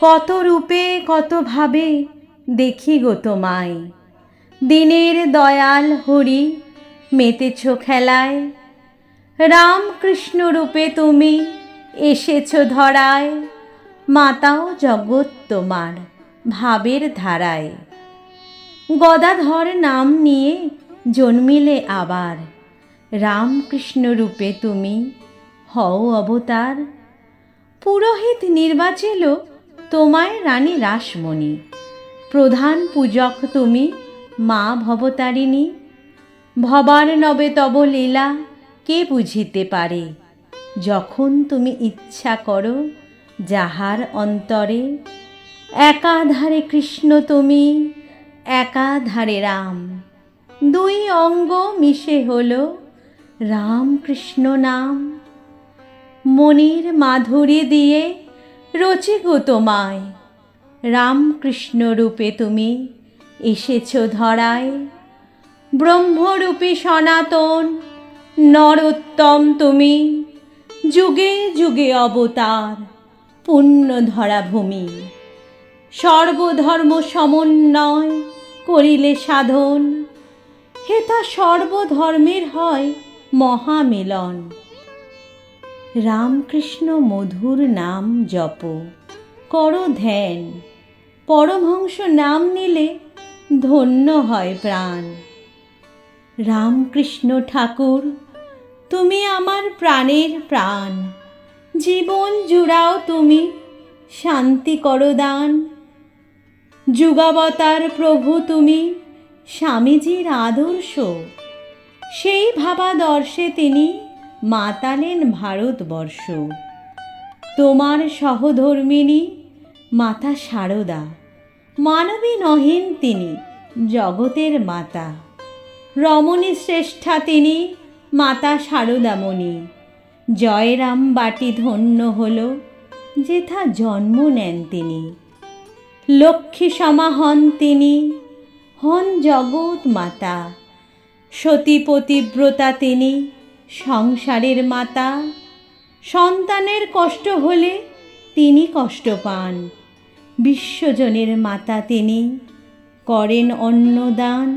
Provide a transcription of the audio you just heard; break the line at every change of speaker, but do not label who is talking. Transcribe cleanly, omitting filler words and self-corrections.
কত রূপে কত ভাবে দেখি গো তোমায়, দিনের দয়াল হরি মেতেছ খেলায়। রামকৃষ্ণ রূপে তুমি এসেছ ধরায়, মাতাও জগৎ তোমার ভাবের ধারায়। গদাধর নাম নিয়ে জন্মিলে আবার, রামকৃষ্ণ রূপে তুমি হও অবতার। পুরোহিত নির্বাচিল তোমায় রানী রাসমণি, প্রধান পূজক তুমি মা ভবতারিণী। ভবার্ণবে তব লীলা কে বুঝিতে পারে, যখন তুমি ইচ্ছা করো যাহার অন্তরে। একাধারে কৃষ্ণ তুমি, একাধারে রাম, দুই অঙ্গ মিশে হলো রামকৃষ্ণ নাম। মনির মাধুরী দিয়ে রচি গো তোমায়, রামকৃষ্ণ রূপে তুমি এসেছ ধরায়। ব্রহ্মরূপী সনাতন নরোত্তম তুমি, যুগে যুগে অবতার পুণ্য ধরা ভূমি। সর্বধর্ম সমন্বয় করিলে সাধন, হেথা সর্বধর্মের হয় মহামিলন। রামকৃষ্ণ মধুর নাম জপ করো ধ্যান, পরমহংস নাম নিলে ধন্য হয় প্রাণ। রামকৃষ্ণ ঠাকুর তুমি আমার প্রাণের প্রাণ, জীবন জুড়াও তুমি শান্তি করো দান। যুগাবতার প্রভু তুমি স্বামীজির আদর্শ, সেই ভাবাদর্শে তিনি মাতালেন ভারতবর্ষ। তোমার সহধর্মিণী মাতা শারদা, মানবী নহেন তিনি জগতের মাতা। রমণী শ্রেষ্ঠা তিনি মাতা শারদামণি, জয়রাম বাটি ধন্য হল যেথা জন্ম নেন তিনি। লক্ষ্মী সমা হন তিনি, হন জগৎ মাতা, সতী পতিব্রতা তিনি সংসারের মাতা। সন্তানের কষ্ট হলে তিনি কষ্ট পান, বিশ্বজনের মাতা তিনি করেন অন্নদান।